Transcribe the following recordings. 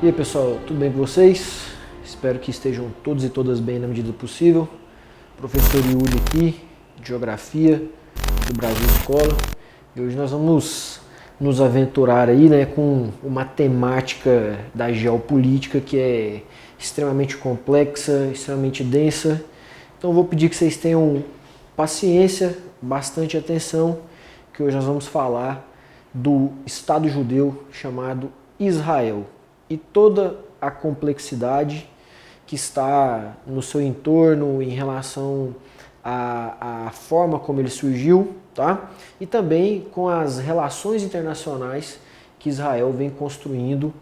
E aí pessoal, tudo bem com vocês? Espero que estejam todos e todas bem na medida do possível. Professor Yuri aqui, de Geografia, do Brasil Escola. E hoje nós vamos nos aventurar aí, né, com uma temática da geopolítica que é extremamente complexa, extremamente densa. Então eu vou pedir que vocês tenham paciência, bastante atenção, que hoje nós vamos falar do Estado judeu chamado Israel e toda a complexidade que está no seu entorno em relação à forma como ele surgiu, tá? E também com as relações internacionais que Israel vem construindo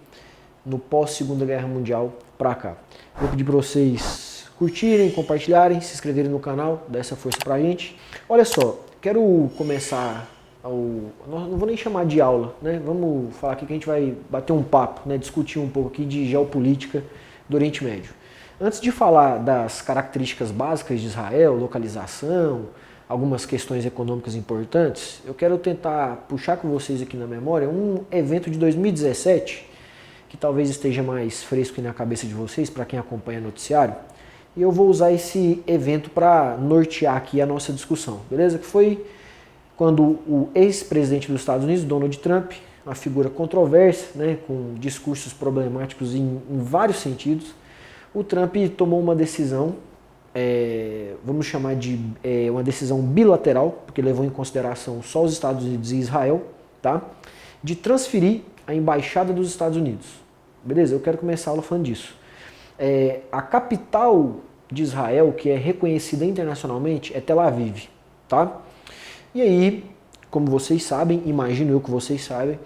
no pós-Segunda Guerra Mundial para cá. Vou pedir para vocês curtirem, compartilharem, se inscreverem no canal, dar essa força pra gente. Olha só, quero começar não vou nem chamar de aula, né? Vamos falar aqui que a gente vai bater um papo, né? Discutir um pouco aqui de geopolítica do Oriente Médio. Antes de falar das características básicas de Israel, localização, algumas questões econômicas importantes, eu quero tentar puxar com vocês aqui na memória um evento de 2017, que talvez esteja mais fresco na cabeça de vocês, para quem acompanha o noticiário, e eu vou usar esse evento para nortear aqui a nossa discussão, beleza? Que foi quando o ex-presidente dos Estados Unidos, Donald Trump, uma figura controversa, né, com discursos problemáticos em vários sentidos, o Trump tomou uma decisão, vamos chamar de uma decisão bilateral, porque levou em consideração só os Estados Unidos e Israel, tá, de transferir a embaixada dos Estados Unidos. Beleza? Eu quero começar a aula falando disso. A capital de Israel, que é reconhecida internacionalmente, é Tel Aviv, tá? E aí, como vocês sabem, imagino eu que vocês sabem,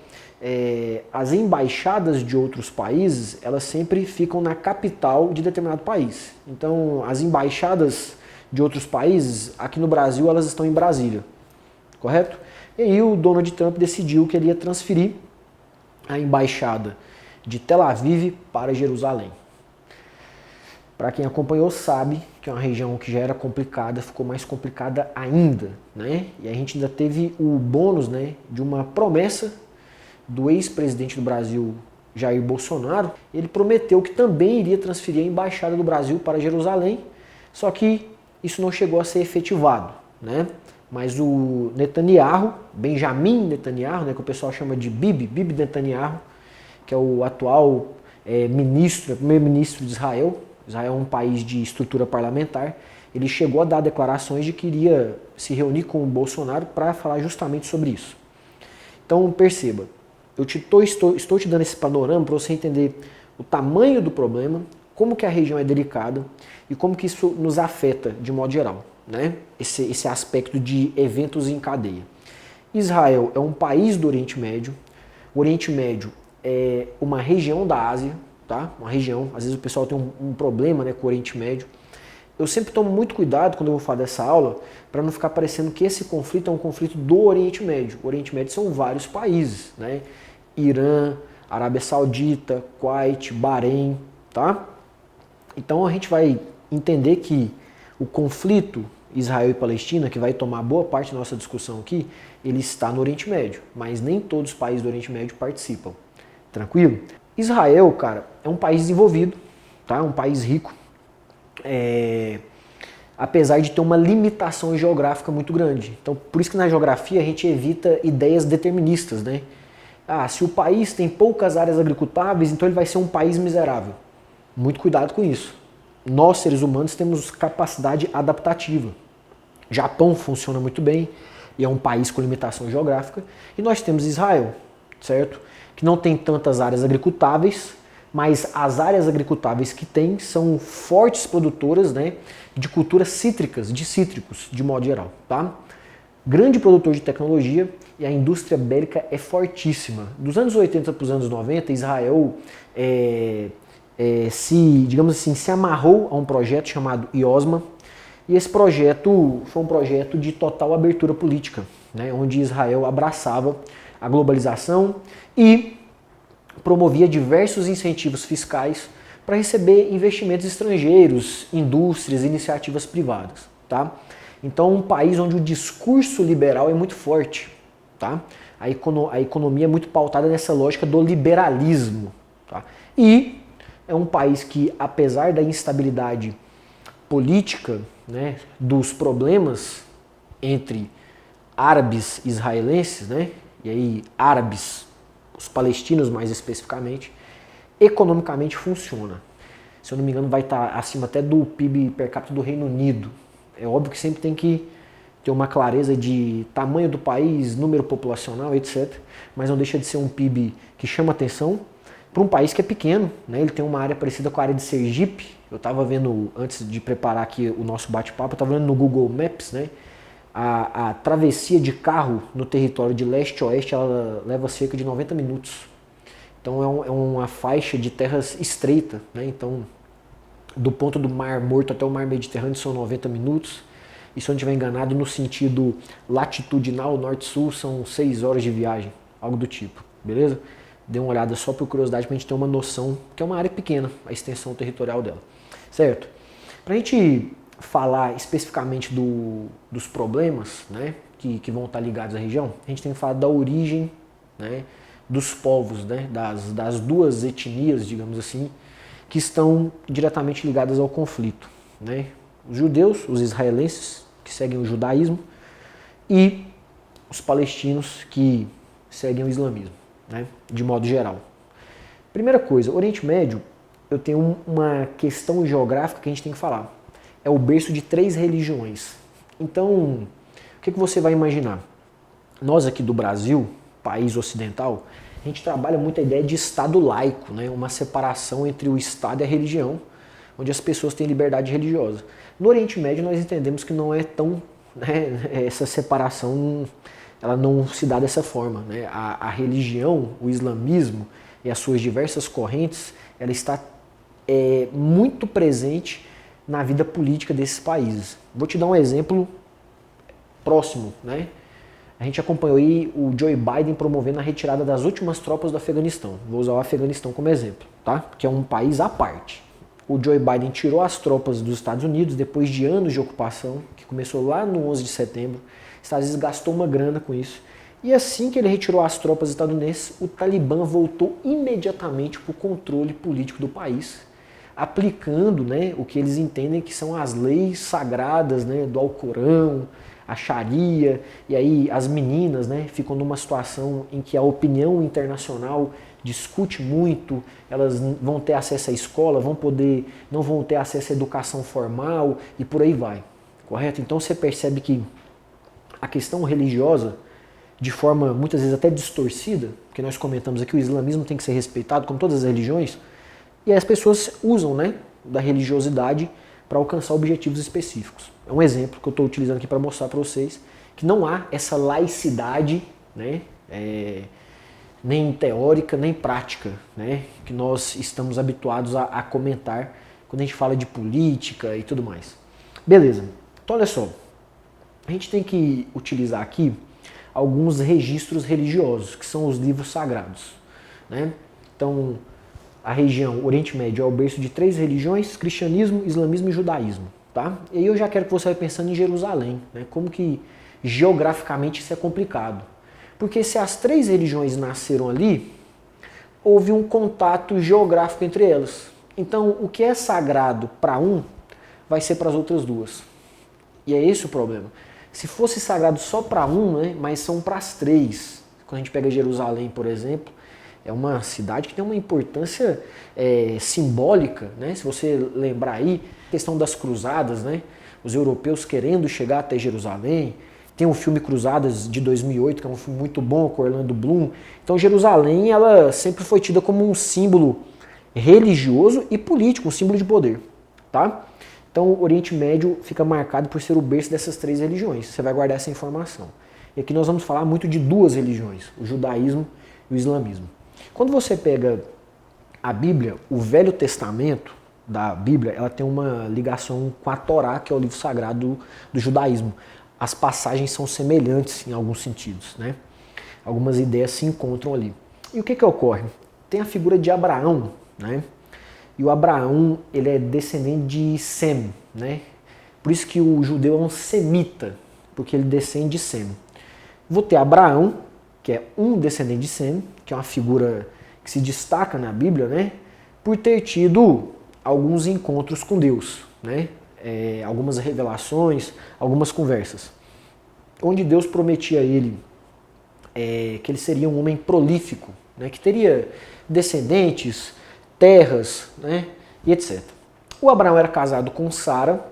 as embaixadas de outros países, elas sempre ficam na capital de determinado país. Então, as embaixadas de outros países, aqui no Brasil, elas estão em Brasília, correto? E aí o Donald Trump decidiu que ele ia transferir a embaixada de Tel Aviv para Jerusalém. Para quem acompanhou sabe que é uma região que já era complicada, ficou mais complicada ainda, né? E a gente ainda teve o bônus, né, de uma promessa do ex-presidente do Brasil, Jair Bolsonaro. Ele prometeu que também iria transferir a embaixada do Brasil para Jerusalém, só que isso não chegou a ser efetivado, né? Mas o Netanyahu, Benjamin Netanyahu, né, que o pessoal chama de Bibi Netanyahu, que é o atual primeiro-ministro de Israel. Israel é um país de estrutura parlamentar. Ele chegou a dar declarações de que iria se reunir com o Bolsonaro para falar justamente sobre isso. Então perceba, eu estou te dando esse panorama para você entender o tamanho do problema, como que a região é delicada e como que isso nos afeta de modo geral, né? Esse aspecto de eventos em cadeia. Israel é um país do Oriente Médio. O Oriente Médio é uma região da Ásia, tá? Uma região, às vezes o pessoal tem um problema, né, com o Oriente Médio. Eu sempre tomo muito cuidado quando eu vou falar dessa aula, para não ficar parecendo que esse conflito é um conflito do Oriente Médio. O Oriente Médio são vários países, né? Irã, Arábia Saudita, Kuwait, Bahrein, tá? Então a gente vai entender que o conflito Israel e Palestina, que vai tomar boa parte da nossa discussão aqui, ele está no Oriente Médio, mas nem todos os países do Oriente Médio participam. Tranquilo? Israel, cara, é um país desenvolvido, tá? É um país rico, apesar de ter uma limitação geográfica muito grande. Então, por isso que na geografia a gente evita ideias deterministas, né? Ah, se o país tem poucas áreas agricultáveis, então ele vai ser um país miserável. Muito cuidado com isso. Nós, seres humanos, temos capacidade adaptativa. Japão funciona muito bem e é um país com limitação geográfica. E nós temos Israel, certo? Que não tem tantas áreas agricultáveis, mas as áreas agricultáveis que tem são fortes produtoras, né, de culturas cítricas, de cítricos, de modo geral, tá? Grande produtor de tecnologia e a indústria bélica é fortíssima. Dos anos 80 para os anos 90, Israel digamos assim, se amarrou a um projeto chamado IOSMA, e esse projeto foi um projeto de total abertura política, né, onde Israel abraçava a globalização e promovia diversos incentivos fiscais para receber investimentos estrangeiros, indústrias, iniciativas privadas, tá? Então, um país onde o discurso liberal é muito forte, tá? A economia é muito pautada nessa lógica do liberalismo, Tá? E é um país que, apesar da instabilidade política, né, dos problemas entre árabes e israelenses, né, e aí árabes, os palestinos mais especificamente, economicamente funciona. Se eu não me engano, vai estar acima até do PIB per capita do Reino Unido. É óbvio que sempre tem que ter uma clareza de tamanho do país, número populacional, etc. Mas não deixa de ser um PIB que chama atenção para um país que é pequeno, né? Ele tem uma área parecida com a área de Sergipe. Eu estava vendo, antes de preparar aqui o nosso bate-papo, eu estava vendo no Google Maps, né? A travessia de carro no território de leste a oeste, ela leva cerca de 90 minutos. Então é uma faixa de terras estreita, né? Então, do ponto do Mar Morto até o Mar Mediterrâneo são 90 minutos. E se eu não estiver enganado, no sentido latitudinal, norte-sul, são 6 horas de viagem, algo do tipo, beleza? Dê uma olhada só por curiosidade para a gente ter uma noção, que é uma área pequena, a extensão territorial dela, certo? Para a gente falar especificamente dos problemas, né, que vão estar ligados à região, a gente tem que falar da origem, né, dos povos, né, das duas etnias, digamos assim, que estão diretamente ligadas ao conflito, né? Os judeus, os israelenses, que seguem o judaísmo, e os palestinos, que seguem o islamismo, né, de modo geral. Primeira coisa, Oriente Médio, eu tenho uma questão geográfica que a gente tem que falar. É o berço de 3 religiões. Então, o que você vai imaginar? Nós aqui do Brasil, país ocidental, a gente trabalha muito a ideia de Estado laico, né? Uma separação entre o Estado e a religião, onde as pessoas têm liberdade religiosa. No Oriente Médio nós entendemos que não é tão, né, essa separação, ela não se dá dessa forma, né? A religião, o islamismo e as suas diversas correntes, ela está muito presente na vida política desses países. Vou te dar um exemplo próximo, né? A gente acompanhou aí o Joe Biden promovendo a retirada das últimas tropas do Afeganistão. Vou usar o Afeganistão como exemplo, tá? Que é um país à parte. O Joe Biden tirou as tropas dos Estados Unidos depois de anos de ocupação, que começou lá no 11 de setembro. Os Estados Unidos gastou uma grana com isso. E assim que ele retirou as tropas estadunidenses, o Talibã voltou imediatamente para o controle político do país, aplicando, né, o que eles entendem que são as leis sagradas, né, do Alcorão, a Sharia, e aí as meninas, né, ficam numa situação em que a opinião internacional discute muito, elas vão ter acesso à escola, não vão ter acesso à educação formal e por aí vai, correto? Então você percebe que a questão religiosa, de forma muitas vezes até distorcida, porque nós comentamos aqui, o islamismo tem que ser respeitado como todas as religiões, e as pessoas usam, né, da religiosidade para alcançar objetivos específicos. É um exemplo que eu estou utilizando aqui para mostrar para vocês que não há essa laicidade, né, nem teórica, nem prática, né, que nós estamos habituados a comentar quando a gente fala de política e tudo mais. Beleza, então olha só, a gente tem que utilizar aqui alguns registros religiosos, que são os livros sagrados, né? Então, a região Oriente Médio é o berço de 3 religiões: cristianismo, islamismo e judaísmo, tá? E aí eu já quero que você vá pensando em Jerusalém, né? Como que geograficamente isso é complicado. Porque se as 3 religiões nasceram ali, houve um contato geográfico entre elas. Então, o que é sagrado para um, vai ser para as outras 2. E é esse o problema. Se fosse sagrado só para um, né, mas são para as 3. Quando a gente pega Jerusalém, por exemplo, é uma cidade que tem uma importância simbólica, né? Se você lembrar aí, a questão das cruzadas, né? Os europeus querendo chegar até Jerusalém. Tem o filme Cruzadas de 2008, que é um filme muito bom, com Orlando Bloom. Então Jerusalém, ela sempre foi tida como um símbolo religioso e político, um símbolo de poder, tá? Então o Oriente Médio fica marcado por ser o berço dessas 3 religiões. Você vai guardar essa informação. E aqui nós vamos falar muito de 2 religiões, o judaísmo e o islamismo. Quando você pega a Bíblia, o Velho Testamento da Bíblia, ela tem uma ligação com a Torá, que é o livro sagrado do judaísmo. As passagens são semelhantes em alguns sentidos, né? Algumas ideias se encontram ali. E o que ocorre? Tem a figura de Abraão, né? E o Abraão, ele é descendente de Sem, né? Por isso que o judeu é um semita, porque ele descende de Sem. Vou ter Abraão, que é um descendente de Sem, que é uma figura que se destaca na Bíblia, né, por ter tido alguns encontros com Deus, né, algumas revelações, algumas conversas, onde Deus prometia a ele que ele seria um homem prolífico, né, que teria descendentes, terras, né, e etc. O Abraão era casado com Sara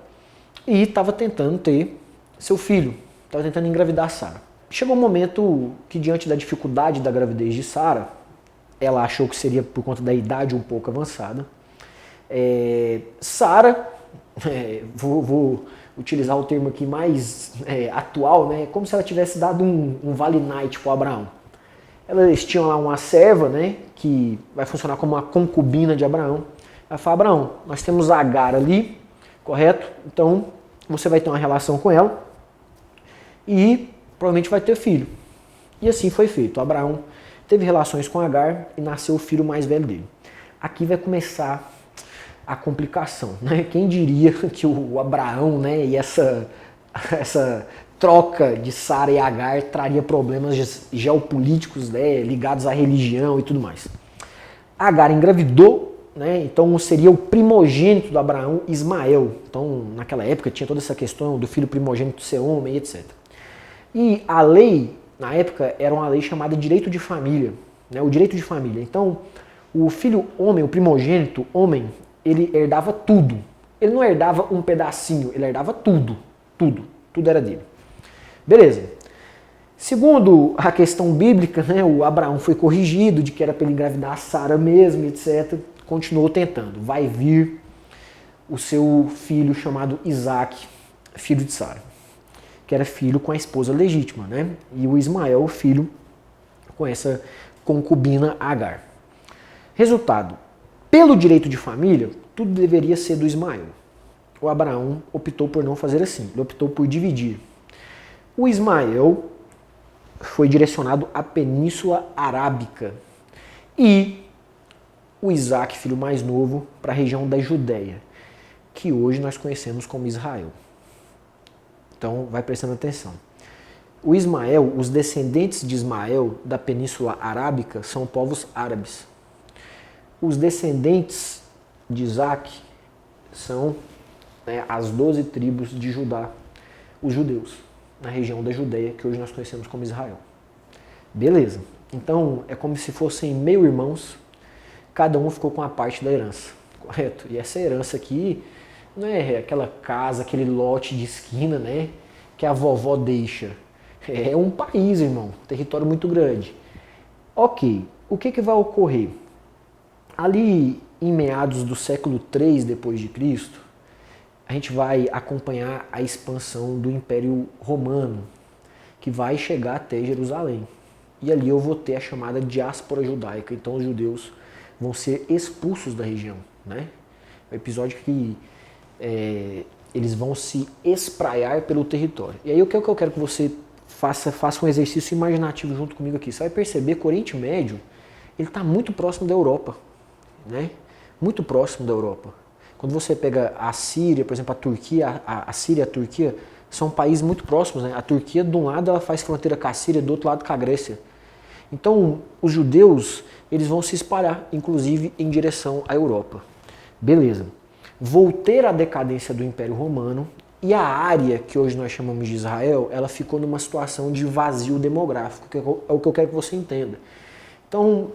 e estava tentando ter seu filho, estava tentando engravidar Sara. Chegou um momento que, diante da dificuldade da gravidez de Sara, ela achou que seria por conta da idade um pouco avançada. Sara, vou utilizar o termo aqui mais atual, né? Como se ela tivesse dado um vale night para o Abraão. Eles tinham lá uma serva, né, que vai funcionar como uma concubina de Abraão. Ela fala: Abraão, nós temos Agar ali, correto? Então você vai ter uma relação com ela e provavelmente vai ter filho. E assim foi feito. Abraão teve relações com Agar e nasceu o filho mais velho dele. Aqui vai começar a complicação, né? Quem diria que o Abraão, né, e essa troca de Sara e Agar traria problemas geopolíticos, né, ligados à religião e tudo mais. Agar engravidou, né, então seria o primogênito do Abraão, Ismael. Então, naquela época tinha toda essa questão do filho primogênito ser homem, etc. E a lei, na época, era uma lei chamada direito de família, né, o direito de família. Então, o filho homem, o primogênito homem, ele herdava tudo. Ele não herdava um pedacinho, ele herdava tudo. Tudo era dele. Beleza. Segundo a questão bíblica, né, o Abraão foi corrigido de que era para ele engravidar a Sara mesmo, etc. Continuou tentando. Vai vir o seu filho chamado Isaac, filho de Sara, que era filho com a esposa legítima, né? E o Ismael, filho com essa concubina Agar. Resultado: pelo direito de família, tudo deveria ser do Ismael. O Abraão optou por não fazer assim, ele optou por dividir. O Ismael foi direcionado à Península Arábica e o Isaac, filho mais novo, para a região da Judéia, que hoje nós conhecemos como Israel. Então, vai prestando atenção. O Ismael, os descendentes de Ismael da Península Arábica são povos árabes. Os descendentes de Isaac são, né, as 12 tribos de Judá, os judeus, na região da Judéia, que hoje nós conhecemos como Israel. Beleza. Então, é como se fossem meio-irmãos, cada um ficou com a parte da herança, correto? E essa herança aqui não é aquela casa, aquele lote de esquina, né, que a vovó deixa. É um país, irmão, um território muito grande. Ok, o que vai ocorrer? Ali em meados do século III depois de Cristo, a gente vai acompanhar a expansão do Império Romano, que vai chegar até Jerusalém. E ali eu vou ter a chamada diáspora judaica. Então os judeus vão ser expulsos da região, né? É um episódio que eles vão se espraiar pelo território. E aí o que eu quero que você faça um exercício imaginativo junto comigo aqui. Você vai perceber que o Oriente Médio ele está muito próximo da Europa, né? Muito próximo da Europa. Quando você pega a Síria, por exemplo, a Turquia, a Síria e a Turquia são países muito próximos, né? A Turquia, de um lado, ela faz fronteira com a Síria, do outro lado com a Grécia. Então, os judeus, eles vão se espalhar, inclusive, em direção à Europa. Beleza. Vou ter a decadência do Império Romano e a área que hoje nós chamamos de Israel, ela ficou numa situação de vazio demográfico, que é o que eu quero que você entenda. Então,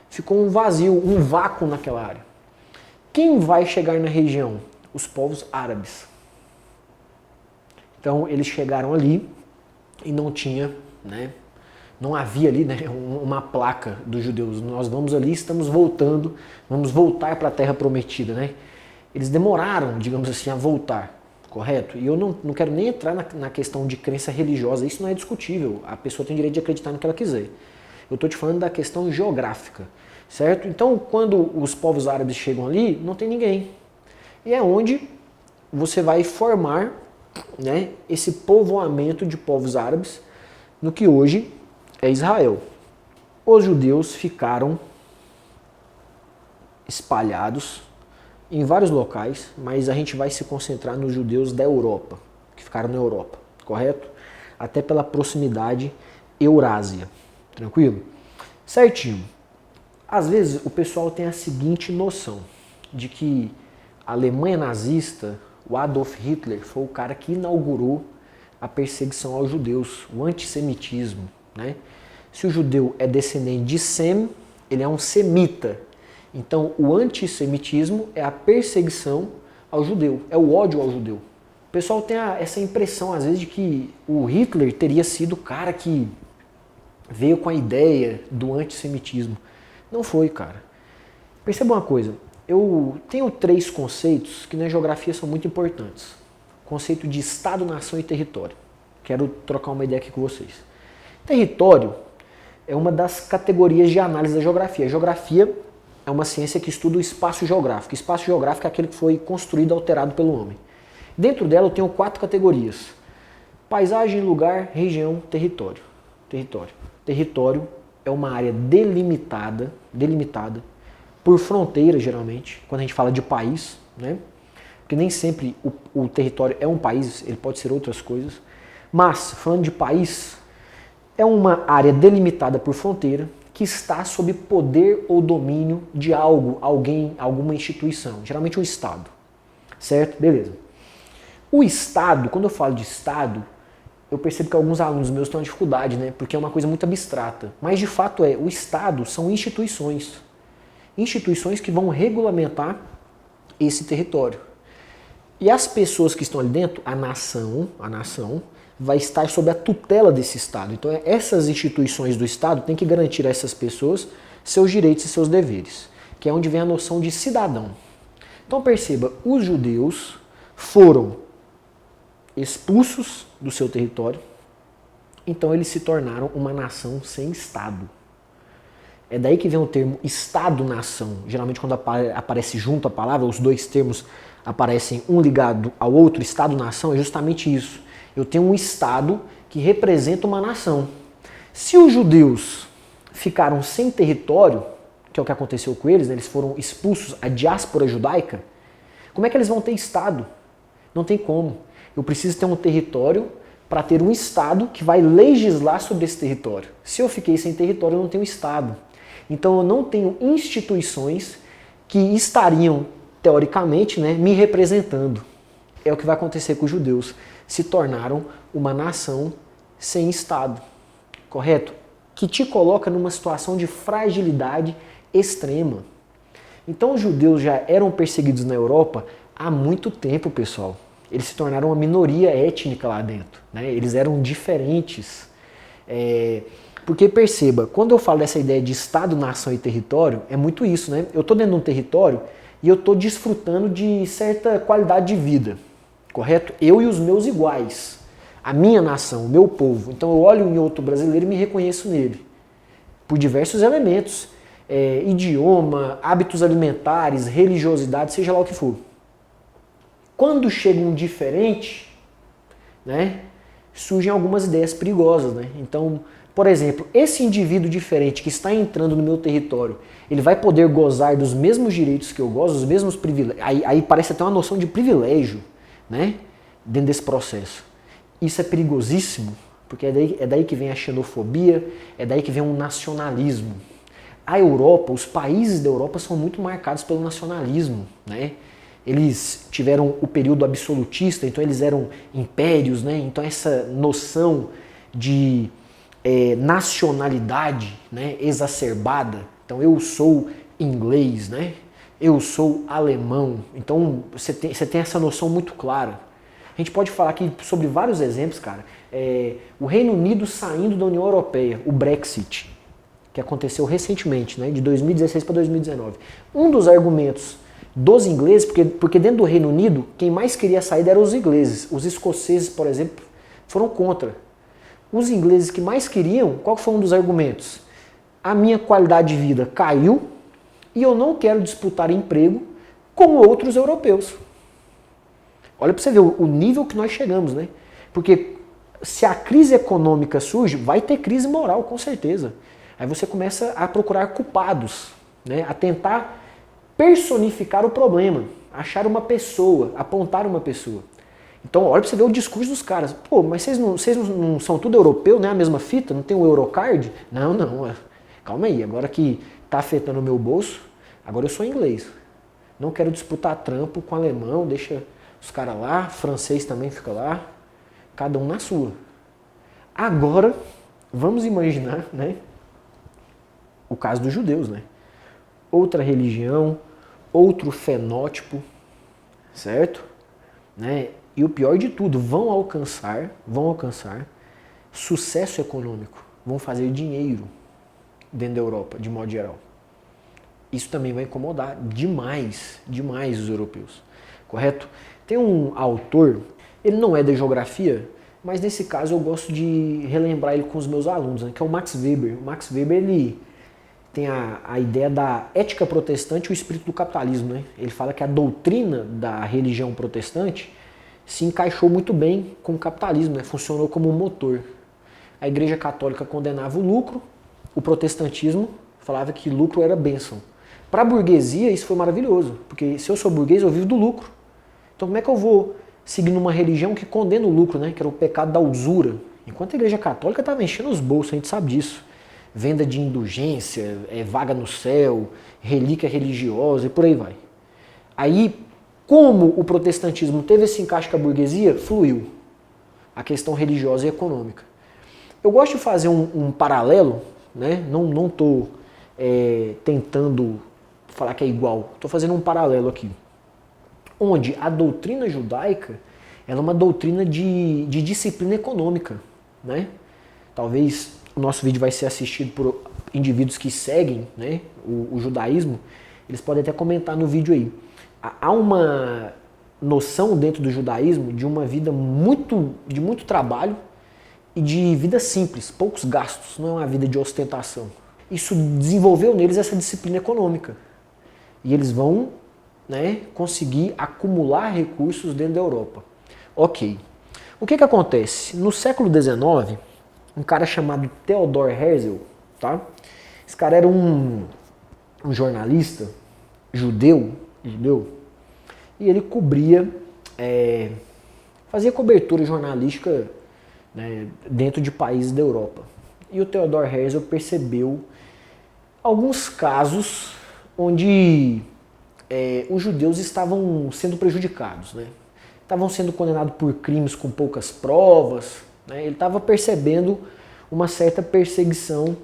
ficou um vazio, um vácuo naquela área. Quem vai chegar na região? Os povos árabes. Então eles chegaram ali e não tinha, né, não havia ali, né, uma placa dos judeus. Nós vamos ali, estamos voltando, vamos voltar para a Terra Prometida, né? Eles demoraram, digamos assim, a voltar, correto? E eu não quero nem entrar na questão de crença religiosa, isso não é discutível. A pessoa tem direito de acreditar no que ela quiser. Eu estou te falando da questão geográfica. Certo? Então, quando os povos árabes chegam ali, não tem ninguém. E é onde você vai formar, né, esse povoamento de povos árabes no que hoje é Israel. Os judeus ficaram espalhados em vários locais, mas a gente vai se concentrar nos judeus da Europa, que ficaram na Europa, correto? Até pela proximidade Eurásia. Tranquilo? Certinho. Às vezes o pessoal tem a seguinte noção de que a Alemanha nazista, o Adolf Hitler, foi o cara que inaugurou a perseguição aos judeus, o antissemitismo, né? Se o judeu é descendente de Sem, ele é um semita. Então o antissemitismo é a perseguição ao judeu, é o ódio ao judeu. O pessoal tem essa impressão às vezes de que o Hitler teria sido o cara que veio com a ideia do antissemitismo. Não foi, cara. Perceba uma coisa, eu tenho 3 conceitos que na geografia são muito importantes. Conceito de Estado, Nação e Território. Quero trocar uma ideia aqui com vocês. Território é uma das categorias de análise da geografia. A geografia é uma ciência que estuda o espaço geográfico. O espaço geográfico é aquele que foi construído e alterado pelo homem. Dentro dela eu tenho 4 categorias. Paisagem, lugar, região, território. Território é uma área delimitada por fronteira, geralmente, quando a gente fala de país, né? Porque nem sempre o território é um país, ele pode ser outras coisas. Mas, falando de país, é uma área delimitada por fronteira que está sob poder ou domínio de algo, alguém, alguma instituição, geralmente um Estado. Certo? Beleza. O Estado, quando eu falo de Estado, eu percebo que alguns alunos meus têm uma dificuldade, né? Porque é uma coisa muito abstrata. Mas de fato o Estado são instituições. Instituições que vão regulamentar esse território. E as pessoas que estão ali dentro, a nação vai estar sob a tutela desse Estado. Então essas instituições do Estado têm que garantir a essas pessoas seus direitos e seus deveres, que é onde vem a noção de cidadão. Então perceba, os judeus foram expulsos do seu território, então eles se tornaram uma nação sem Estado. É daí que vem o termo Estado-nação. Geralmente quando aparece junto a palavra, os 2 termos aparecem um ligado ao outro, Estado-nação, é justamente isso. Eu tenho um Estado que representa uma nação. Se os judeus ficaram sem território, que é o que aconteceu com eles, né? Eles foram expulsos, a diáspora judaica, como é que eles vão ter Estado? Não tem como. Eu preciso ter um território para ter um Estado que vai legislar sobre esse território. Se eu fiquei sem território, eu não tenho Estado. Então eu não tenho instituições que estariam, teoricamente, né, me representando. É o que vai acontecer com os judeus. Se tornaram uma nação sem Estado. Correto? Que te coloca numa situação de fragilidade extrema. Então os judeus já eram perseguidos na Europa há muito tempo, pessoal. Eles se tornaram uma minoria étnica lá dentro, né? Eles eram diferentes. Porque perceba, quando eu falo dessa ideia de Estado, nação e território, é muito isso, né? Eu estou dentro de um território e eu estou desfrutando de certa qualidade de vida, correto? Eu e os meus iguais, a minha nação, o meu povo. Então eu olho em outro brasileiro e me reconheço nele, por diversos elementos, idioma, hábitos alimentares, religiosidade, seja lá o que for. Quando chega um diferente, né, surgem algumas ideias perigosas, né? Então, por exemplo, esse indivíduo diferente que está entrando no meu território, ele vai poder gozar dos mesmos direitos que eu gozo, dos mesmos privilégios. Aí parece até uma noção de privilégio, né, dentro desse processo. Isso é perigosíssimo, porque é daí que vem a xenofobia, é daí que vem um nacionalismo. A Europa, os países da Europa são muito marcados pelo nacionalismo, né? Eles tiveram o período absolutista, então eles eram impérios, né? Então essa noção de nacionalidade, né, exacerbada. Então eu sou inglês, né? Eu sou alemão. Então você tem essa noção muito clara. A gente pode falar aqui sobre vários exemplos, cara. O Reino Unido saindo da União Europeia, o Brexit, que aconteceu recentemente, né, de 2016 para 2019. Um dos argumentos dos ingleses, porque dentro do Reino Unido, quem mais queria sair eram os ingleses. Os escoceses, por exemplo, foram contra. Os ingleses que mais queriam, qual foi um dos argumentos? A minha qualidade de vida caiu e eu não quero disputar emprego com outros europeus. Olha para você ver o nível que nós chegamos, né? Porque se a crise econômica surge, vai ter crise moral, com certeza. Aí você começa a procurar culpados, né? A tentar personificar o problema, achar uma pessoa, apontar uma pessoa. Então, olha para você ver o discurso dos caras. Pô, mas vocês não são tudo europeu, né? A mesma fita? Não tem o Eurocard? Não. Calma aí, agora que tá afetando o meu bolso, agora eu sou inglês. Não quero disputar trampo com alemão, deixa os caras lá, francês também fica lá, cada um na sua. Agora, vamos imaginar, né, o caso dos judeus, né? Outra religião, outro fenótipo, certo? Né? E o pior de tudo, vão alcançar sucesso econômico, vão fazer dinheiro dentro da Europa, de modo geral. Isso também vai incomodar demais os europeus, correto? Tem um autor, ele não é da geografia, mas nesse caso eu gosto de relembrar ele com os meus alunos, né, que é o Max Weber. O Max Weber, ele tem a ideia da ética protestante e o espírito do capitalismo, né? Ele fala que a doutrina da religião protestante se encaixou muito bem com o capitalismo, né? Funcionou como um motor. A Igreja Católica condenava o lucro, o protestantismo falava que lucro era bênção. Para a burguesia isso foi maravilhoso, porque se eu sou burguês eu vivo do lucro. Então como é que eu vou seguir numa religião que condena o lucro, né? Que era o pecado da usura? Enquanto a Igreja Católica estava enchendo os bolsos, a gente sabe disso. Venda de indulgência, vaga no céu, relíquia religiosa e por aí vai. Aí, como o protestantismo teve esse encaixe com a burguesia, fluiu a questão religiosa e econômica. Eu gosto de fazer um paralelo, né? Não estou tentando falar que é igual, estou fazendo um paralelo aqui. Onde a doutrina judaica ela é uma doutrina de disciplina econômica, né? Talvez o nosso vídeo vai ser assistido por indivíduos que seguem, né, o judaísmo, eles podem até comentar no vídeo aí. Há uma noção dentro do judaísmo de uma vida de muito trabalho e de vida simples, poucos gastos, não é uma vida de ostentação. Isso desenvolveu neles essa disciplina econômica. E eles vão, né, conseguir acumular recursos dentro da Europa. Ok. O que acontece? No século XIX, um cara chamado Theodor Herzl, tá? Esse cara era um jornalista judeu, e ele cobria, fazia cobertura jornalística, né, dentro de países da Europa. E o Theodor Herzl percebeu alguns casos onde os judeus estavam sendo prejudicados, né? Estavam sendo condenados por crimes com poucas provas, né? Ele estava percebendo uma certa perseguição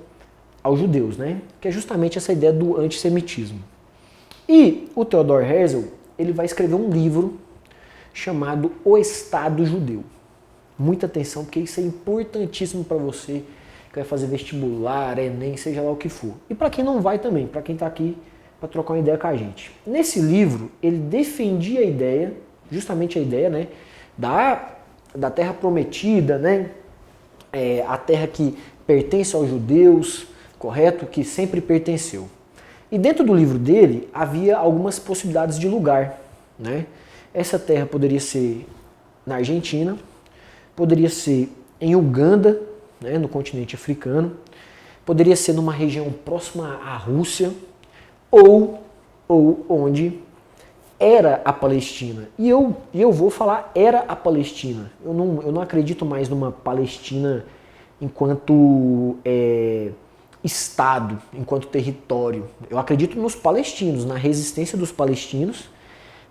aos judeus, né? Que é justamente essa ideia do antissemitismo. E o Theodor Herzl, ele vai escrever um livro chamado O Estado Judeu. Muita atenção, porque isso é importantíssimo para você que vai fazer vestibular, Enem, seja lá o que for. E para quem não vai também, para quem está aqui para trocar uma ideia com a gente. Nesse livro, ele defendia a ideia, justamente a ideia, né, da terra prometida, né, a terra que pertence aos judeus, correto? Que sempre pertenceu. E dentro do livro dele havia algumas possibilidades de lugar, né? Essa terra poderia ser na Argentina, poderia ser em Uganda, né, no continente africano, poderia ser numa região próxima à Rússia, ou onde era a Palestina. E eu vou falar era a Palestina. Eu não acredito mais numa Palestina enquanto Estado, enquanto território. Eu acredito nos palestinos, na resistência dos palestinos,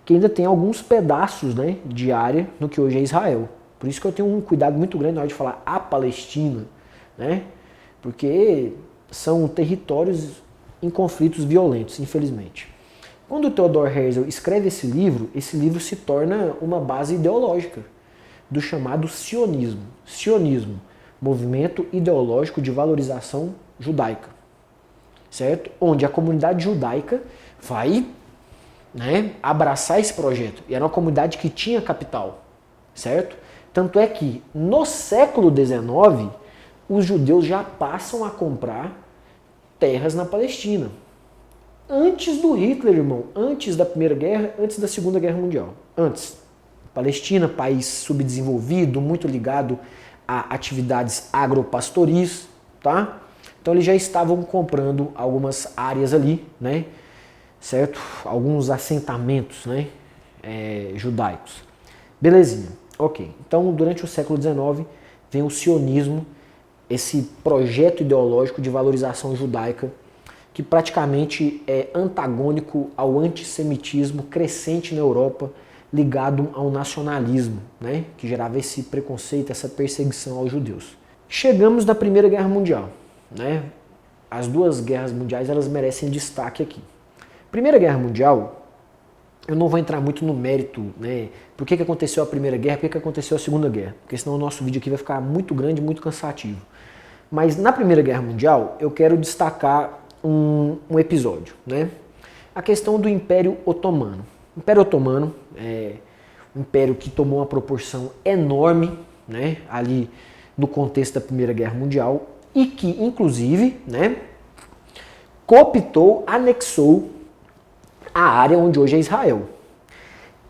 que ainda tem alguns pedaços, né, de área no que hoje é Israel. Por isso que eu tenho um cuidado muito grande na hora de falar a Palestina, né? Porque são territórios em conflitos violentos, infelizmente. Quando o Theodor Herzl escreve esse livro se torna uma base ideológica do chamado sionismo. Sionismo, movimento ideológico de valorização judaica, certo? Onde a comunidade judaica vai, né, abraçar esse projeto. E era uma comunidade que tinha capital, certo? Tanto é que no século XIX, os judeus já passam a comprar terras na Palestina. Antes do Hitler, irmão, antes da Primeira Guerra, antes da Segunda Guerra Mundial. Antes. Palestina, país subdesenvolvido, muito ligado a atividades agropastoris, tá? Então eles já estavam comprando algumas áreas ali, né? Certo? Alguns assentamentos, né, judaicos. Belezinha. Ok. Então, durante o século XIX, vem o sionismo, esse projeto ideológico de valorização judaica que praticamente é antagônico ao antissemitismo crescente na Europa, ligado ao nacionalismo, né, que gerava esse preconceito, essa perseguição aos judeus. Chegamos na Primeira Guerra Mundial, né? As duas guerras mundiais elas merecem destaque aqui. Primeira Guerra Mundial, eu não vou entrar muito no mérito, né? Por que aconteceu a Primeira Guerra, por que aconteceu a Segunda Guerra, porque senão o nosso vídeo aqui vai ficar muito grande, muito cansativo. Mas na Primeira Guerra Mundial eu quero destacar um episódio, né? A questão do Império Otomano. O Império Otomano é um império que tomou uma proporção enorme, né, ali no contexto da Primeira Guerra Mundial e que, inclusive, né, cooptou, anexou a área onde hoje é Israel.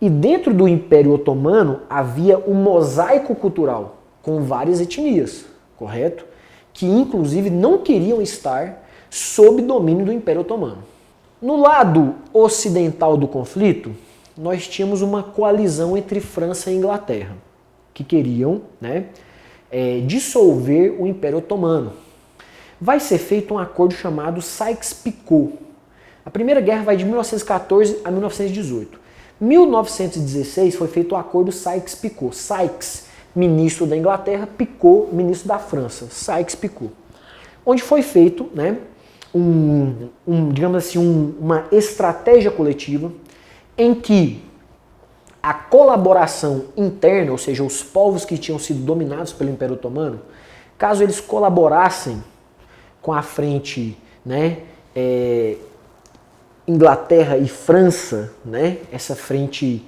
E dentro do Império Otomano havia um mosaico cultural com várias etnias, correto? Que, inclusive, não queriam estar sob domínio do Império Otomano. No lado ocidental do conflito, nós tínhamos uma coalizão entre França e Inglaterra, que queriam, né, dissolver o Império Otomano. Vai ser feito um acordo chamado Sykes-Picot. A Primeira Guerra vai de 1914 a 1918. 1916 foi feito o acordo Sykes-Picot. Sykes, ministro da Inglaterra, Picot, ministro da França. Sykes-Picot. Onde foi feito, né, digamos assim, uma estratégia coletiva em que a colaboração interna, ou seja, os povos que tinham sido dominados pelo Império Otomano, caso eles colaborassem com a frente, né, Inglaterra e França, né, essa frente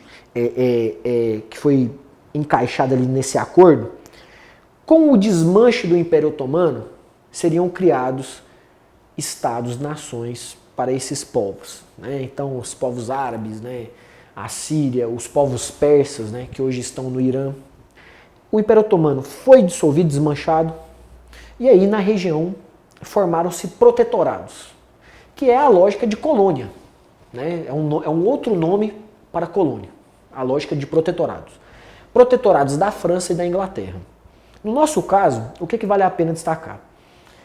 que foi encaixada ali nesse acordo, com o desmanche do Império Otomano, seriam criados estados-nações para esses povos, né? Então, os povos árabes, né, a Síria, os povos persas, né, que hoje estão no Irã. O Império Otomano foi dissolvido, desmanchado, e aí na região formaram-se protetorados, que é a lógica de colônia, né? É um outro nome para colônia, a lógica de protetorados. Protetorados da França e da Inglaterra. No nosso caso, o que vale a pena destacar?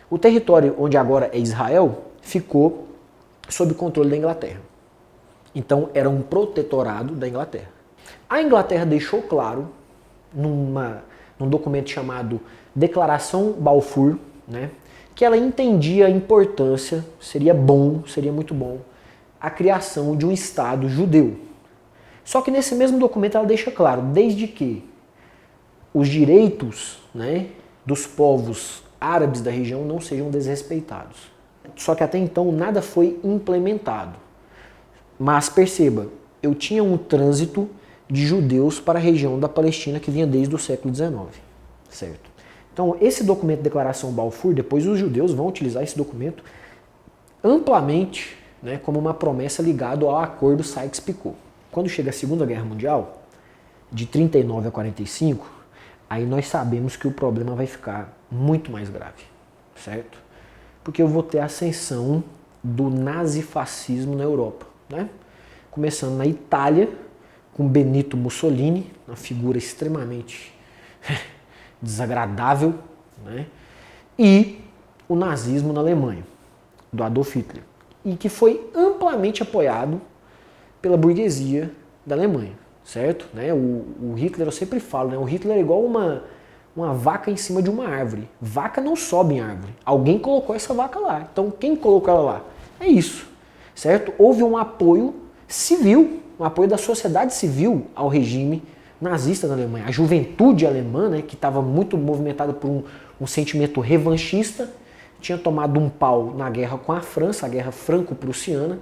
O território onde agora é Israel ficou sob controle da Inglaterra. Então era um protetorado da Inglaterra. A Inglaterra deixou claro, num documento chamado Declaração Balfour, né, que ela entendia a importância, seria muito bom, a criação de um Estado judeu. Só que nesse mesmo documento ela deixa claro, desde que os direitos, né, dos povos árabes da região não sejam desrespeitados. Só que até então nada foi implementado. Mas perceba, eu tinha um trânsito de judeus para a região da Palestina que vinha desde o século XIX, certo? Então esse documento de Declaração Balfour, depois os judeus vão utilizar esse documento amplamente, né, como uma promessa ligada ao acordo Sykes-Picot. Quando chega a Segunda Guerra Mundial, de 39 a 45, aí nós sabemos que o problema vai ficar muito mais grave, certo? Porque eu vou ter a ascensão do nazifascismo na Europa, né? Começando na Itália, com Benito Mussolini, uma figura extremamente desagradável, né? E o nazismo na Alemanha, do Adolf Hitler, e que foi amplamente apoiado pela burguesia da Alemanha, certo? Né? O Hitler, eu sempre falo, né? O Hitler é igual uma vaca em cima de uma árvore. Vaca não sobe em árvore. Alguém colocou essa vaca lá. Então quem colocou ela lá? É isso, certo? Houve um apoio civil, um apoio da sociedade civil ao regime nazista na Alemanha. A juventude alemã, né, que estava muito movimentada por um sentimento revanchista, tinha tomado um pau na guerra com a França, a guerra franco-prussiana,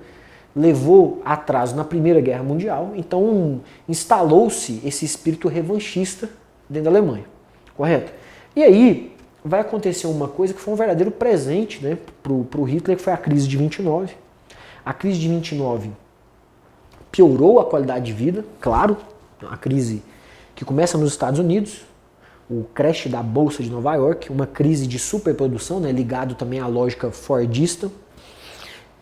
levou atraso na Primeira Guerra Mundial, então instalou-se esse espírito revanchista dentro da Alemanha, correto? E aí vai acontecer uma coisa que foi um verdadeiro presente, né, para o Hitler, que foi a crise de 29. A crise de 29 piorou a qualidade de vida, claro, a crise que começa nos Estados Unidos, o crash da Bolsa de Nova York, uma crise de superprodução, né, ligado também à lógica fordista,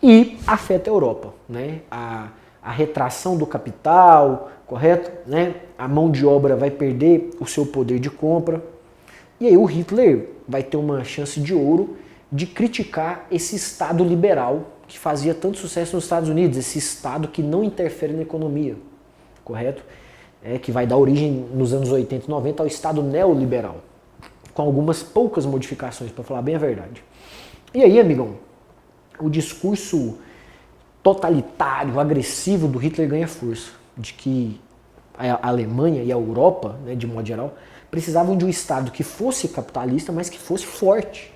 e afeta a Europa, né? A retração do capital, correto? Né? A mão de obra vai perder o seu poder de compra. E aí o Hitler vai ter uma chance de ouro de criticar esse Estado liberal que fazia tanto sucesso nos Estados Unidos, esse Estado que não interfere na economia, correto? Que vai dar origem nos anos 80 e 90 ao Estado neoliberal, com algumas poucas modificações, para falar bem a verdade. E aí, amigão, o discurso totalitário, agressivo do Hitler ganha força, de que a Alemanha e a Europa, né, de modo geral, precisavam de um Estado que fosse capitalista, mas que fosse forte,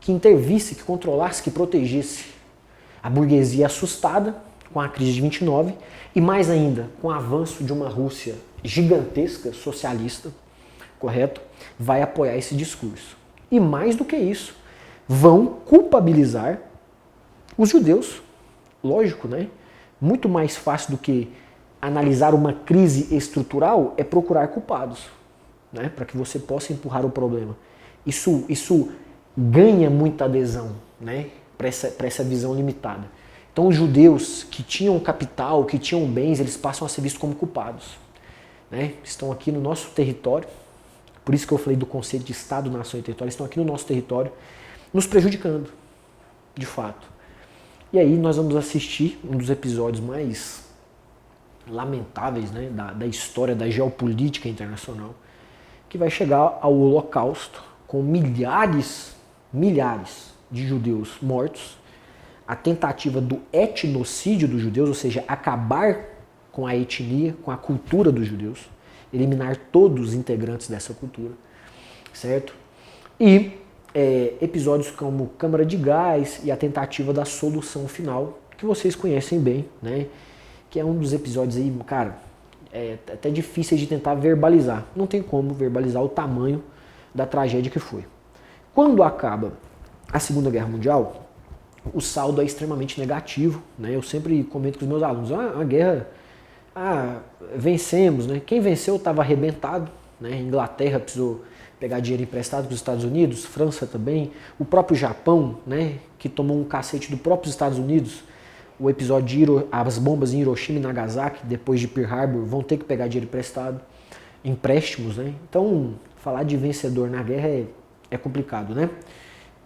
que intervisse, que controlasse, que protegesse a burguesia assustada com a crise de 29 e mais ainda com o avanço de uma Rússia gigantesca, socialista, correto? Vai apoiar esse discurso. E mais do que isso, vão culpabilizar os judeus. Lógico, né? Muito mais fácil do que analisar uma crise estrutural é procurar culpados, né? Para que você possa empurrar o problema. Isso ganha muita adesão, né? Para essa visão limitada. Então os judeus que tinham capital, que tinham bens, eles passam a ser vistos como culpados, né? Estão aqui no nosso território, por isso que eu falei do conceito de Estado, Nação e Território, estão aqui no nosso território, nos prejudicando, de fato. E aí nós vamos assistir um dos episódios mais lamentáveis, né, da história da geopolítica internacional, que vai chegar ao Holocausto, com milhares de judeus mortos, a tentativa do etnocídio dos judeus, ou seja, acabar com a etnia, com a cultura dos judeus, eliminar todos os integrantes dessa cultura, certo? E episódios como Câmara de Gás e a tentativa da solução final, que vocês conhecem bem, né? Que é um dos episódios aí, cara, até difíceis de tentar verbalizar. Não tem como verbalizar o tamanho da tragédia que foi. Quando acaba a Segunda Guerra Mundial, o saldo é extremamente negativo, né? Eu sempre comento com os meus alunos, a guerra, vencemos, né? Quem venceu estava arrebentado, né? Inglaterra precisou pegar dinheiro emprestado para os Estados Unidos, França também, o próprio Japão, né? Que tomou um cacete do próprio Estados Unidos. O episódio as bombas em Hiroshima e Nagasaki, depois de Pearl Harbor, vão ter que pegar dinheiro emprestado, empréstimos, né? Então, falar de vencedor na guerra é complicado, né?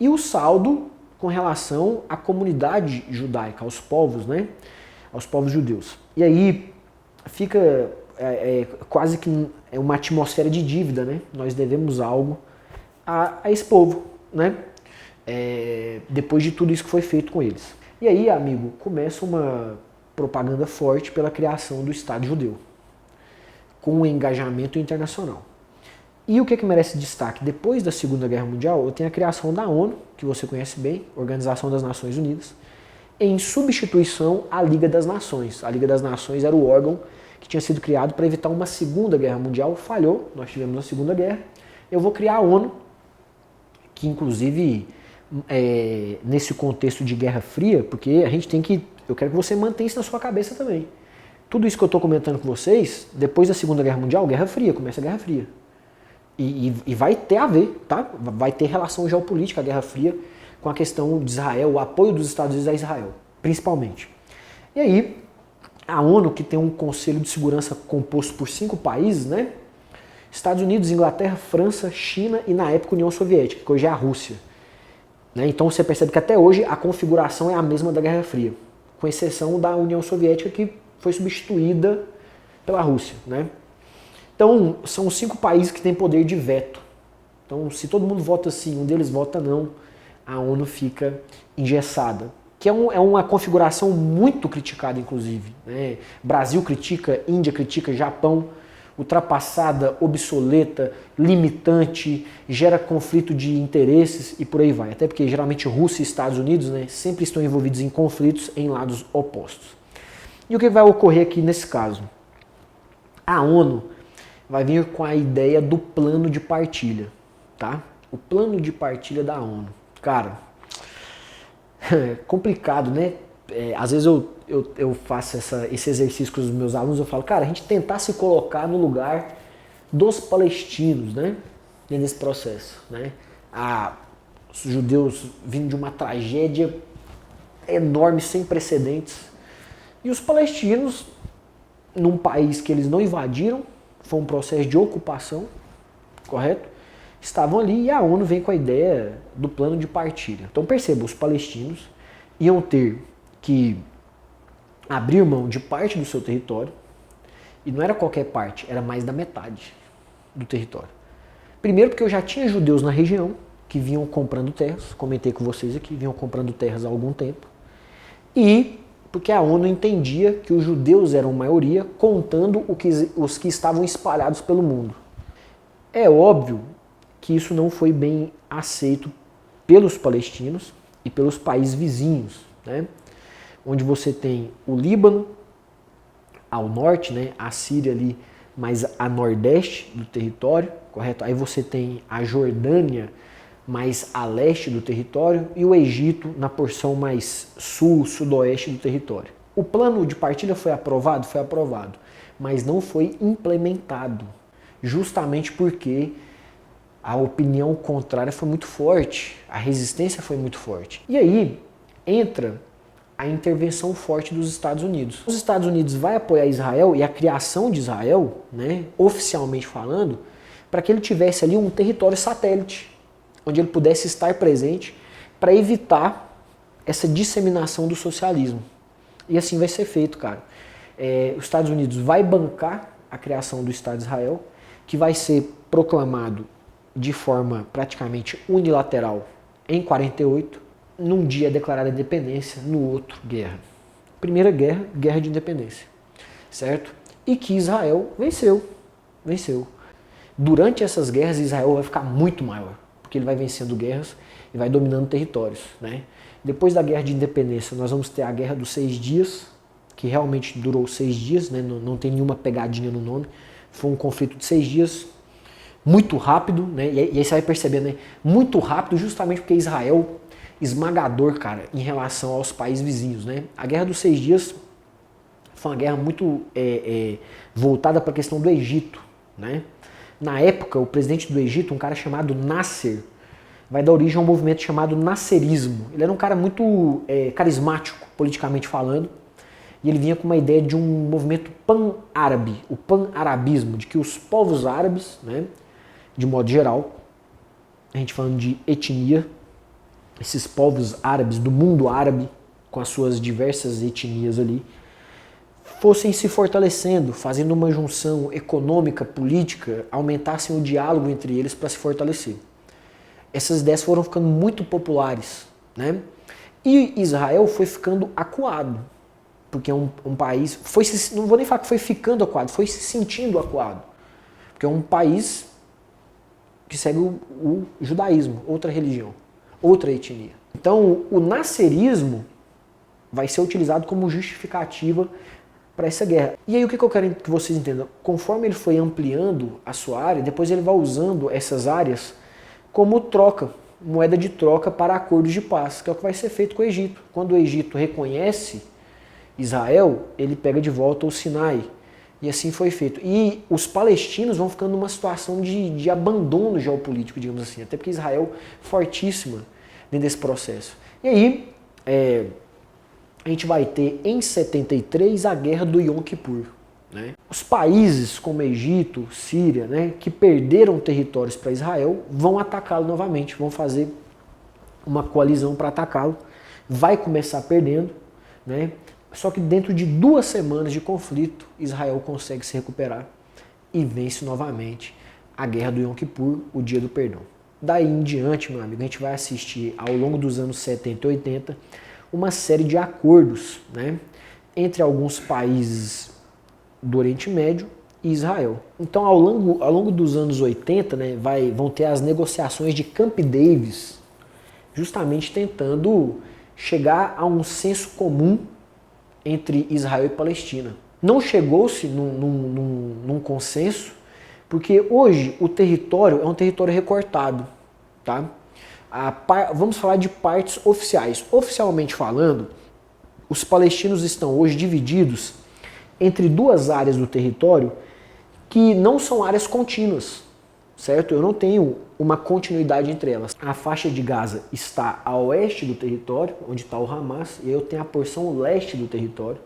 E o saldo com relação à comunidade judaica, aos povos, né? Aos povos judeus. E aí fica quase que uma atmosfera de dívida, né? Nós devemos algo a esse povo, né? Depois de tudo isso que foi feito com eles. E aí, amigo, começa uma propaganda forte pela criação do Estado judeu, com um engajamento internacional. E o que merece destaque? Depois da Segunda Guerra Mundial, eu tenho a criação da ONU, que você conhece bem, Organização das Nações Unidas, em substituição à Liga das Nações. A Liga das Nações era o órgão que tinha sido criado para evitar uma Segunda Guerra Mundial, falhou, nós tivemos a Segunda Guerra. Eu vou criar a ONU, que inclusive, nesse contexto de Guerra Fria, porque a gente tem que, eu quero que você mantenha isso na sua cabeça também. Tudo isso que eu estou comentando com vocês, depois da Segunda Guerra Mundial, Guerra Fria, começa a Guerra Fria. E vai ter a ver, tá? Vai ter relação geopolítica, a Guerra Fria, com a questão de Israel, o apoio dos Estados Unidos a Israel, principalmente. E aí, a ONU, que tem um Conselho de Segurança composto por 5 países, né? Estados Unidos, Inglaterra, França, China e, na época, União Soviética, que hoje é a Rússia. Né? Então você percebe que até hoje a configuração é a mesma da Guerra Fria, com exceção da União Soviética, que foi substituída pela Rússia, né? Então, são os 5 países que têm poder de veto. Então, se todo mundo vota sim, um deles vota não, a ONU fica engessada. Que é uma configuração muito criticada, inclusive, né? Brasil critica, Índia critica, Japão, ultrapassada, obsoleta, limitante, gera conflito de interesses e por aí vai. Até porque, geralmente, Rússia e Estados Unidos, né, sempre estão envolvidos em conflitos em lados opostos. E o que vai ocorrer aqui nesse caso? A ONU vai vir com a ideia do plano de partilha, tá? O plano de partilha da ONU. Cara, é complicado, né? Às vezes eu faço esse exercício com os meus alunos, eu falo, cara, a gente tentar se colocar no lugar dos palestinos, né? Nesse processo, né? Os judeus vindo de uma tragédia enorme, sem precedentes, e os palestinos, num país que eles não invadiram, foi um processo de ocupação, correto? Estavam ali e a ONU vem com a ideia do plano de partilha. Então perceba, os palestinos iam ter que abrir mão de parte do seu território, e não era qualquer parte, era mais da metade do território. Primeiro porque eu já tinha judeus na região que vinham comprando terras, comentei com vocês aqui, vinham comprando terras há algum tempo, e porque a ONU entendia que os judeus eram maioria, contando os que estavam espalhados pelo mundo. É óbvio que isso não foi bem aceito pelos palestinos e pelos países vizinhos, né? Onde você tem o Líbano ao norte, né? A Síria ali mais a nordeste do território, correto? Aí você tem a Jordânia mais a leste do território e o Egito na porção mais sul, sudoeste do território. O plano de partilha foi aprovado? Foi aprovado, mas não foi implementado, justamente porque a opinião contrária foi muito forte, a resistência foi muito forte. E aí entra a intervenção forte dos Estados Unidos. Os Estados Unidos vai apoiar Israel e a criação de Israel, né, oficialmente falando, para que ele tivesse ali um território satélite, onde ele pudesse estar presente para evitar essa disseminação do socialismo. E assim vai ser feito, cara. Os Estados Unidos vai bancar a criação do Estado de Israel, que vai ser proclamado de forma praticamente unilateral em 48, num dia declarada independência, no outro guerra. Primeira guerra, guerra de independência, certo? E que Israel venceu. Durante essas guerras, Israel vai ficar muito maior, porque ele vai vencendo guerras e vai dominando territórios, né? Depois da guerra de independência, nós vamos ter a Guerra dos 6 Dias, que realmente durou 6 dias, né? Não tem nenhuma pegadinha no nome. Foi um conflito de 6 dias, muito rápido, né? E aí você vai percebendo, né? Muito rápido, justamente porque Israel esmagador, cara, em relação aos países vizinhos, né? A Guerra dos 6 Dias foi uma guerra muito voltada para a questão do Egito, né? Na época, o presidente do Egito, um cara chamado Nasser, vai dar origem a um movimento chamado nasserismo. Ele era um cara muito carismático, politicamente falando, e ele vinha com uma ideia de um movimento pan-árabe, o pan-arabismo, de que os povos árabes, né, de modo geral, a gente falando de etnia, esses povos árabes do mundo árabe, com as suas diversas etnias ali, fossem se fortalecendo, fazendo uma junção econômica, política, aumentassem o diálogo entre eles para se fortalecer. Essas ideias foram ficando muito populares, né? E Israel foi ficando acuado, porque é um país, não vou nem falar que foi ficando acuado, foi se sentindo acuado, porque é um país que segue o judaísmo, outra religião, outra etnia. Então o nasserismo vai ser utilizado como justificativa para essa guerra. E aí o que eu quero que vocês entendam? Conforme ele foi ampliando a sua área, depois ele vai usando essas áreas como troca, moeda de troca para acordos de paz, que é o que vai ser feito com o Egito. Quando o Egito reconhece Israel, ele pega de volta o Sinai. E assim foi feito. E os palestinos vão ficando numa situação de abandono geopolítico, digamos assim, até porque Israel fortíssima dentro desse processo. E aí, a gente vai ter em 73 a guerra do Yom Kippur, né? Os países como Egito, Síria, né, que perderam territórios para Israel, vão atacá-lo novamente, vão fazer uma coalizão para atacá-lo, vai começar perdendo, né? Só que dentro de 2 semanas de conflito, Israel consegue se recuperar e vence novamente a guerra do Yom Kippur, o dia do perdão. Daí em diante, meu amigo, a gente vai assistir ao longo dos anos 70 e 80 uma série de acordos, né, entre alguns países do Oriente Médio e Israel. Então, ao longo dos anos 80, né, vão ter as negociações de Camp Davis, justamente tentando chegar a um senso comum entre Israel e Palestina. Não chegou-se num consenso, porque hoje o território é um território recortado, tá? Vamos falar de partes oficiais. Oficialmente falando, os palestinos estão hoje divididos entre 2 áreas do território que não são áreas contínuas, certo? Eu não tenho uma continuidade entre elas. A faixa de Gaza está a oeste do território, onde está o Hamas, e eu tenho a porção leste do território,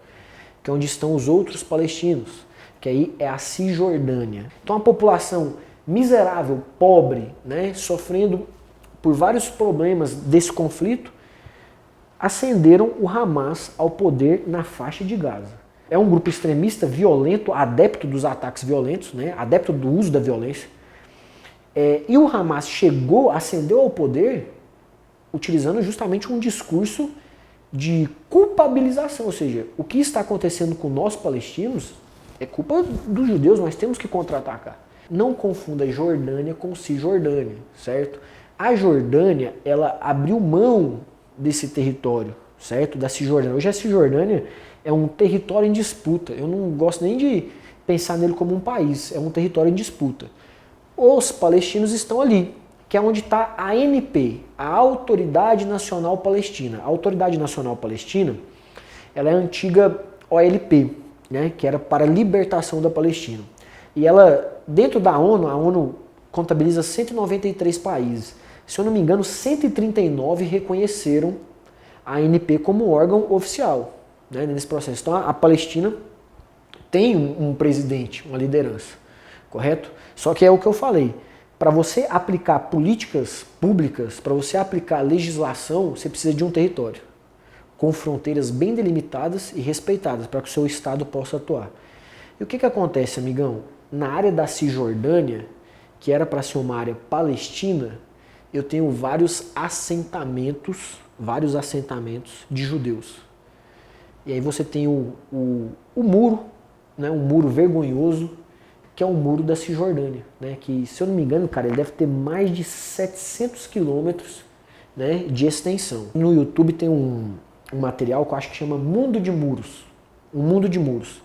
que é onde estão os outros palestinos, que aí é a Cisjordânia. Então a população miserável, pobre, né, sofrendo por vários problemas desse conflito, ascenderam o Hamas ao poder na faixa de Gaza. É um grupo extremista, violento, adepto dos ataques violentos, né? Adepto do uso da violência. E o Hamas ascendeu ao poder utilizando justamente um discurso de culpabilização, ou seja, o que está acontecendo com nós palestinos é culpa dos judeus, nós temos que contra-atacar. Não confunda Jordânia com Cisjordânia, certo? A Jordânia, ela abriu mão desse território, certo? Da Cisjordânia. Hoje a Cisjordânia é um território em disputa. Eu não gosto nem de pensar nele como um país, é um território em disputa. Os palestinos estão ali, que é onde está a ANP, a Autoridade Nacional Palestina. A Autoridade Nacional Palestina, ela é a antiga OLP, né, que era para a libertação da Palestina. E ela, dentro da ONU, a ONU contabiliza 193 países. Se eu não me engano, 139 reconheceram a ANP como órgão oficial, né, nesse processo. Então a Palestina tem um presidente, uma liderança, correto? Só que é o que eu falei. Para você aplicar políticas públicas, para você aplicar legislação, você precisa de um território com fronteiras bem delimitadas e respeitadas para que o seu Estado possa atuar. E o que acontece, amigão? Na área da Cisjordânia, que era para ser uma área palestina, eu tenho vários assentamentos de judeus. E aí você tem o muro, né, um muro vergonhoso, que é o muro da Cisjordânia, né, que, se eu não me engano, cara, ele deve ter mais de 700 quilômetros, né, de extensão. No YouTube tem um material que eu acho que chama Mundo de Muros. Um Mundo de Muros.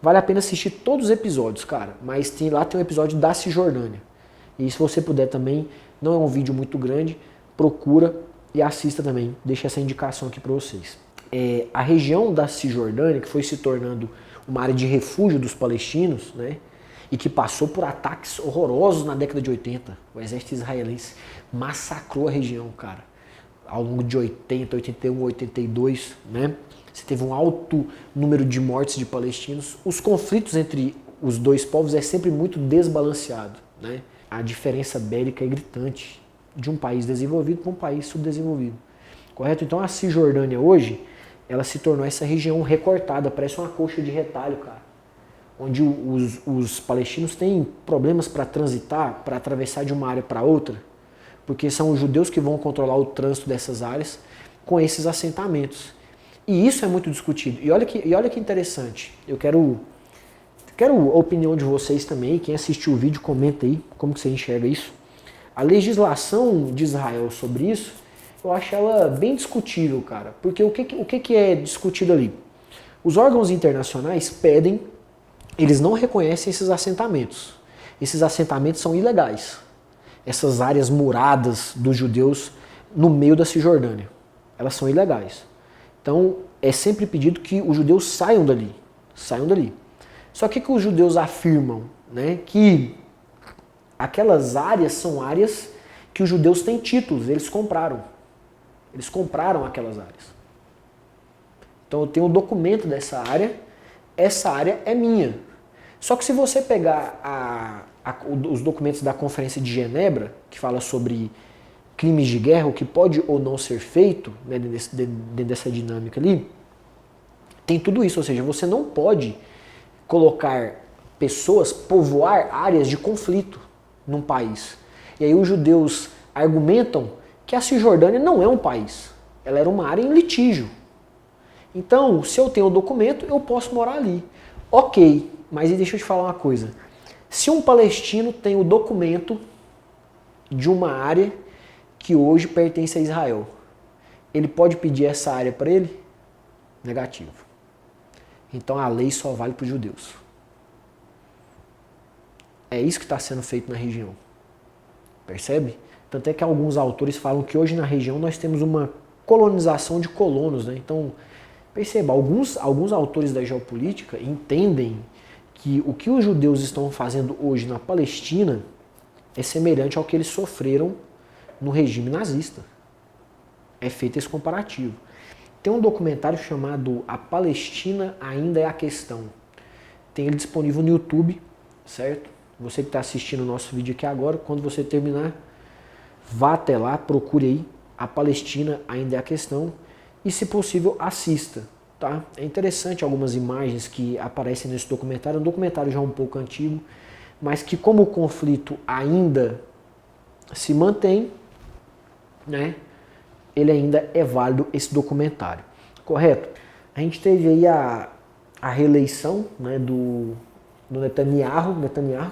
Vale a pena assistir todos os episódios, cara, mas lá tem um episódio da Cisjordânia. E se você puder também, não é um vídeo muito grande, procura e assista também. Deixa essa indicação aqui para vocês. A região da Cisjordânia, que foi se tornando uma área de refúgio dos palestinos, né, e que passou por ataques horrorosos na década de 80. O exército israelense massacrou a região, cara. Ao longo de 80, 81, 82, né? Você teve um alto número de mortes de palestinos. Os conflitos entre os dois povos é sempre muito desbalanceado, né? A diferença bélica é gritante de um país desenvolvido para um país subdesenvolvido. Correto? Então a Cisjordânia hoje, ela se tornou essa região recortada, parece uma coxa de retalho, cara. Onde os palestinos têm problemas para transitar, para atravessar de uma área para outra, porque são os judeus que vão controlar o trânsito dessas áreas com esses assentamentos. E isso é muito discutido. E olha que interessante. Eu quero a opinião de vocês também. Quem assistiu o vídeo, comenta aí como que você enxerga isso. A legislação de Israel sobre isso, eu acho ela bem discutível, cara. Porque o que é discutido ali? Os órgãos internacionais pedem, eles não reconhecem esses assentamentos. Esses assentamentos são ilegais. Essas áreas muradas dos judeus no meio da Cisjordânia, elas são ilegais. Então é sempre pedido que os judeus saiam dali. Só que os judeus afirmam, né, que aquelas áreas são áreas que os judeus têm títulos, eles compraram. Eles compraram aquelas áreas. Então eu tenho um documento dessa área, essa área é minha. Só que se você pegar os documentos da Conferência de Genebra, que fala sobre crimes de guerra, o que pode ou não ser feito, né, dentro dessa dinâmica ali, tem tudo isso, ou seja, você não pode colocar pessoas, povoar áreas de conflito num país. E aí os judeus argumentam que a Cisjordânia não é um país, ela era uma área em litígio. Então, se eu tenho o documento, eu posso morar ali. Ok, mas deixa eu te falar uma coisa. Se um palestino tem o documento de uma área que hoje pertence a Israel, ele pode pedir essa área para ele? Negativo. Então a lei só vale para os judeus. É isso que está sendo feito na região. Percebe? Tanto é que alguns autores falam que hoje na região nós temos uma colonização de colonos, né? Então, perceba, alguns autores da geopolítica entendem que o que os judeus estão fazendo hoje na Palestina é semelhante ao que eles sofreram no regime nazista. É feito esse comparativo. Tem um documentário chamado A Palestina Ainda é a Questão. Tem ele disponível no YouTube, certo? Você que está assistindo o nosso vídeo aqui agora, quando você terminar, vá até lá, procure aí A Palestina Ainda é a Questão. e, se possível, assista. Tá? É interessante algumas imagens que aparecem nesse documentário, um documentário já um pouco antigo, mas que, como o conflito ainda se mantém, né, ele ainda é válido, esse documentário. Correto? A gente teve aí a reeleição, né, do Netanyahu,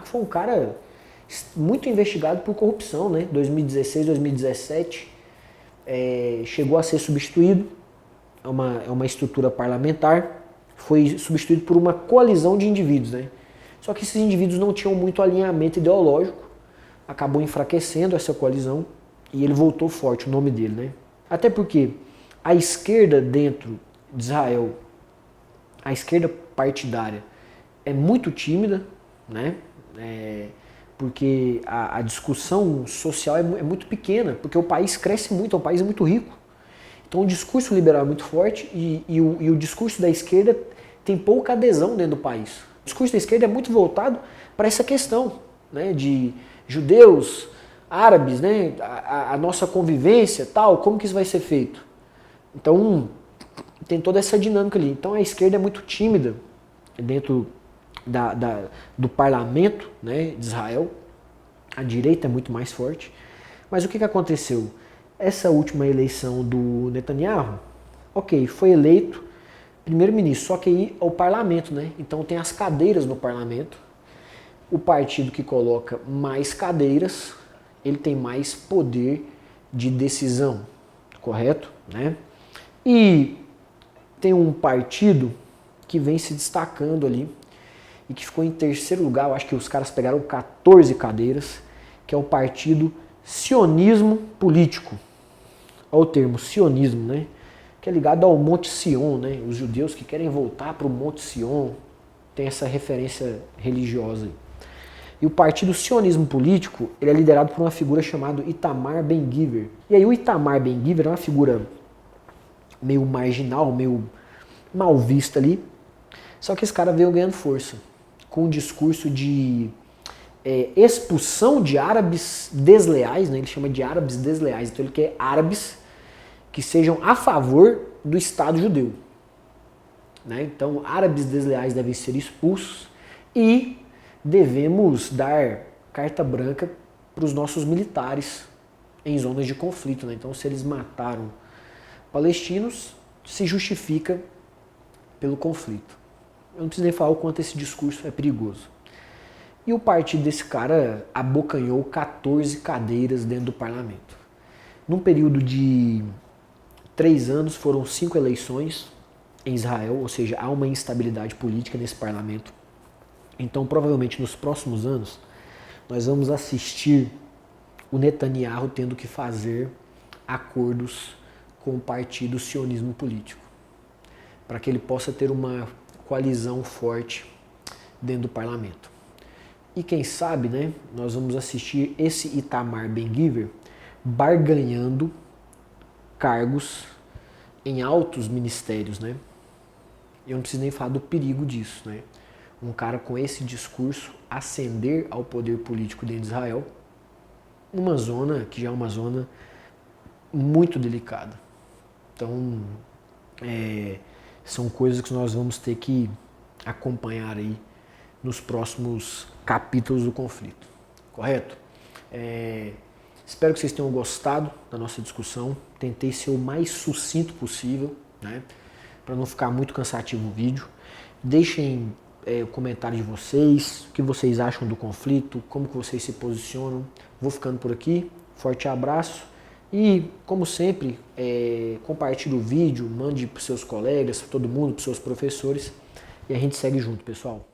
que foi um cara muito investigado por corrupção, né? 2016, 2017, chegou a ser substituído, é uma estrutura parlamentar, foi substituído por uma coalizão de indivíduos, né? Só que esses indivíduos não tinham muito alinhamento ideológico, acabou enfraquecendo essa coalizão e ele voltou forte, o nome dele, né? Até porque a esquerda dentro de Israel, a esquerda partidária, é muito tímida, né? Porque a discussão social é muito pequena, porque o país cresce muito, é um país muito rico. Então o discurso liberal é muito forte e o discurso da esquerda tem pouca adesão dentro do país. O discurso da esquerda é muito voltado para essa questão, né, de judeus, árabes, né, a nossa convivência, tal, como que isso vai ser feito. Então tem toda essa dinâmica ali. Então a esquerda é muito tímida dentro do parlamento, né, de Israel. A direita é muito mais forte. Mas o que aconteceu? Essa última eleição do Netanyahu, ok, foi eleito primeiro-ministro, só que aí é o parlamento, né? Então tem as cadeiras no parlamento. O partido que coloca mais cadeiras, ele tem mais poder de decisão, correto? Né? E tem um partido que vem se destacando ali e que ficou em terceiro lugar, eu acho que os caras pegaram 14 cadeiras, que é o partido Sionismo Político. Olha o termo, sionismo, né? Que é ligado ao Monte Sion, né? Os judeus que querem voltar para o Monte Sion, tem essa referência religiosa aí. E o partido Sionismo Político, ele é liderado por uma figura chamada Itamar Ben-Gvir. E aí o Itamar Ben-Gvir é uma figura meio marginal, meio mal vista ali, só que esse cara veio ganhando força, com um discurso de expulsão de árabes desleais, né? Ele chama de árabes desleais, então ele quer árabes que sejam a favor do Estado judeu. Né? Então, árabes desleais devem ser expulsos e devemos dar carta branca para os nossos militares em zonas de conflito. Né? Então, se eles mataram palestinos, se justifica pelo conflito. Eu não preciso nem falar o quanto esse discurso é perigoso. E o partido desse cara abocanhou 14 cadeiras dentro do parlamento. Num período de 3 anos, foram 5 eleições em Israel, ou seja, há uma instabilidade política nesse parlamento. Então, provavelmente, nos próximos anos, nós vamos assistir o Netanyahu tendo que fazer acordos com o partido Sionismo Político, para que ele possa ter uma coalizão forte dentro do parlamento. E quem sabe, né, nós vamos assistir esse Itamar Ben-Gvir barganhando cargos em altos ministérios, né? Eu não preciso nem falar do perigo disso, né? Um cara com esse discurso ascender ao poder político dentro de Israel, numa zona que já é uma zona muito delicada. Então, são coisas que nós vamos ter que acompanhar aí nos próximos capítulos do conflito, correto? Espero que vocês tenham gostado da nossa discussão. Tentei ser o mais sucinto possível, né? Para não ficar muito cansativo o vídeo. Deixem o comentário de vocês, o que vocês acham do conflito, como que vocês se posicionam. Vou ficando por aqui. Forte abraço. E, como sempre, compartilhe o vídeo, mande para os seus colegas, para todo mundo, para os seus professores. E a gente segue junto, pessoal.